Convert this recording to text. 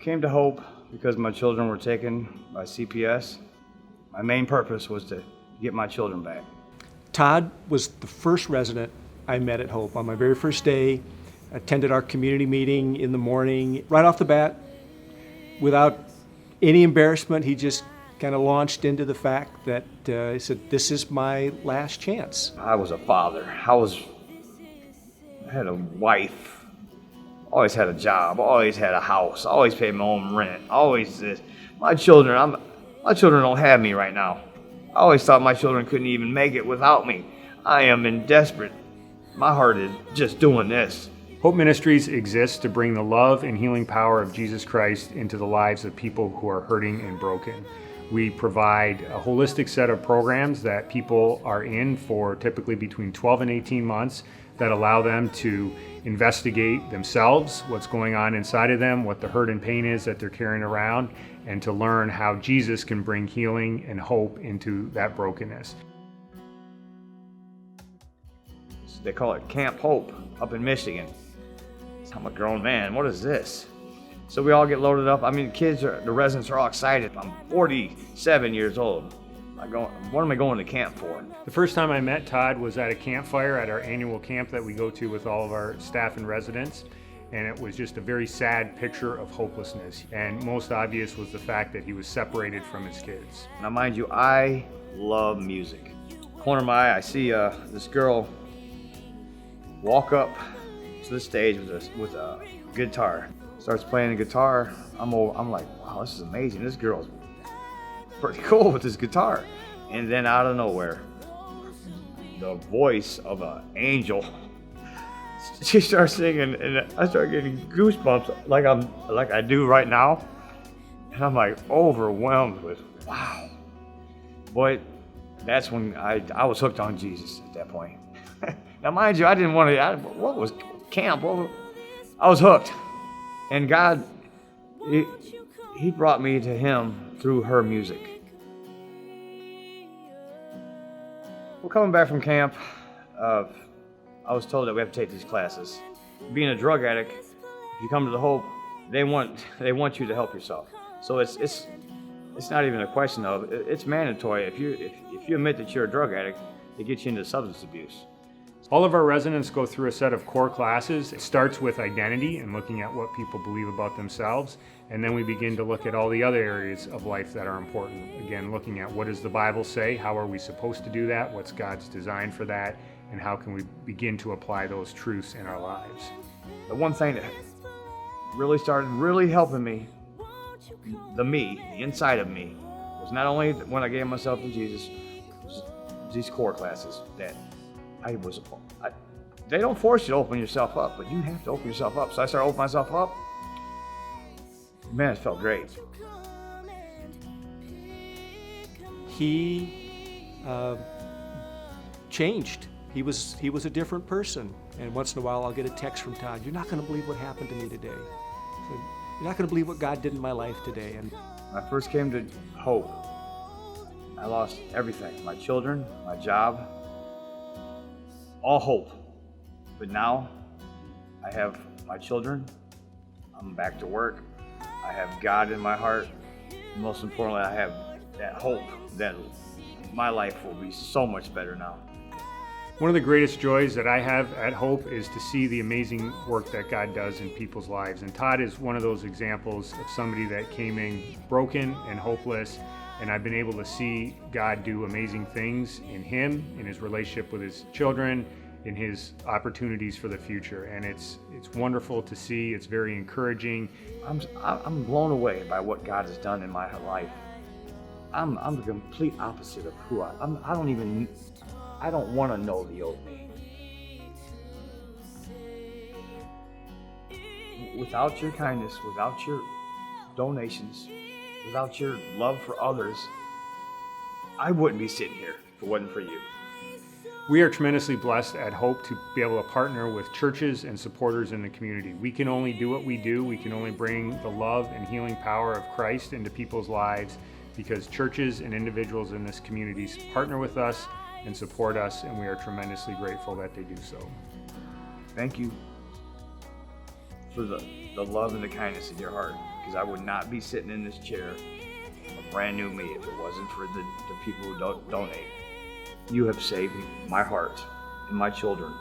came to Hope because my children were taken by CPS. My main purpose was to get my children back. Todd was the first resident I met at Hope. On my very first day, attended our community meeting in the morning. Right off the bat, without any embarrassment, he just kind of launched into the fact that he said, "This is my last chance." I was a father. I had a wife, always had a job, always had a house, always paid my own rent, always this. My children don't have me right now. I always thought my children couldn't even make it without me. I am in desperate. My heart is just doing this. Hope Ministries exists to bring the love and healing power of Jesus Christ into the lives of people who are hurting and broken. We provide a holistic set of programs that people are in for typically between 12 and 18 months that allow them to investigate themselves, what's going on inside of them, what the hurt and pain is that they're carrying around, and to learn how Jesus can bring healing and hope into that brokenness. They call it Camp Hope up in Michigan. I'm a grown man. What is this? So we all get loaded up. I mean, the residents are all excited. I'm 47 years old. What am I going to camp for? The first time I met Todd was at a campfire at our annual camp that we go to with all of our staff and residents. And it was just a very sad picture of hopelessness. And most obvious was the fact that he was separated from his kids. Now, mind you, I love music. Corner of my eye, I see this girl walk up to the stage with a guitar. Starts playing the guitar. I'm like, wow, this is amazing. This girl's pretty cool with this guitar. And then out of nowhere, the voice of an angel. She starts singing, and I start getting goosebumps like I do right now. And I'm like overwhelmed with, wow. Boy, that's when I was hooked on Jesus at that point. Now, mind you, I didn't want to, what was camp? I was hooked. And God, he brought me to him through her music. Well, coming back from camp, I was told that we have to take these classes. Being a drug addict, if you come to the Hope, they want you to help yourself. So it's not even a question of, it's mandatory. If you admit that you're a drug addict, it gets you into substance abuse. All of our residents go through a set of core classes. It starts with identity and looking at what people believe about themselves, and then we begin to look at all the other areas of life that are important. Again, looking at what does the Bible say, how are we supposed to do that, what's God's design for that, and how can we begin to apply those truths in our lives. The one thing that really started helping me, the inside of me, was not only when I gave myself to Jesus, was these core classes that they don't force you to open yourself up, but you have to open yourself up. So I started opening myself up. Man, it felt great. He changed. He was a different person. And once in a while, I'll get a text from Todd. "You're not going to believe what happened to me today. So you're not going to believe what God did in my life today." And when I first came to Hope, I lost everything. My children, my job, all hope. But now I have my children. I'm back to work. I have God in my heart. Most importantly, I have that hope that my life will be so much better now. One of the greatest joys that I have at Hope is to see the amazing work that God does in people's lives. And Todd is one of those examples of somebody that came in broken and hopeless, and I've been able to see God do amazing things in him, in his relationship with his children, in his opportunities for the future. And it's wonderful to see. It's very encouraging. I'm blown away by what God has done in my life. I'm the complete opposite of who I don't want to know the old me. Without your kindness, without your donations, without your love for others, I wouldn't be sitting here if it wasn't for you. We are tremendously blessed at Hope to be able to partner with churches and supporters in the community. We can only do what we do. We can only bring the love and healing power of Christ into people's lives because churches and individuals in this community partner with us and support us, and we are tremendously grateful that they do so. Thank you for the love and the kindness in your heart, because I would not be sitting in this chair, a brand new me, if it wasn't for the people who donate. You have saved my heart and my children